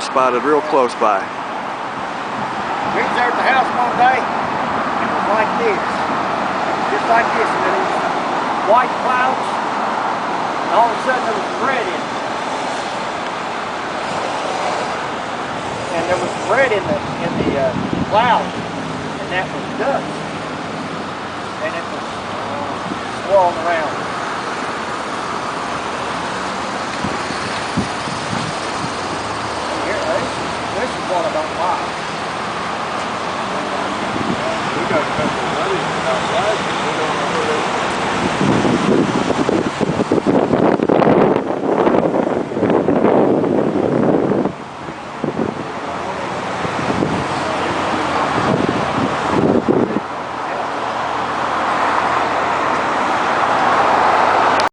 was spotted real close by. We was there at the house one day, and it was like this. Just like this, and there was white clouds, and all of a sudden there was red in it. And there was red in the cloud, and that was dust. And it was swirling around.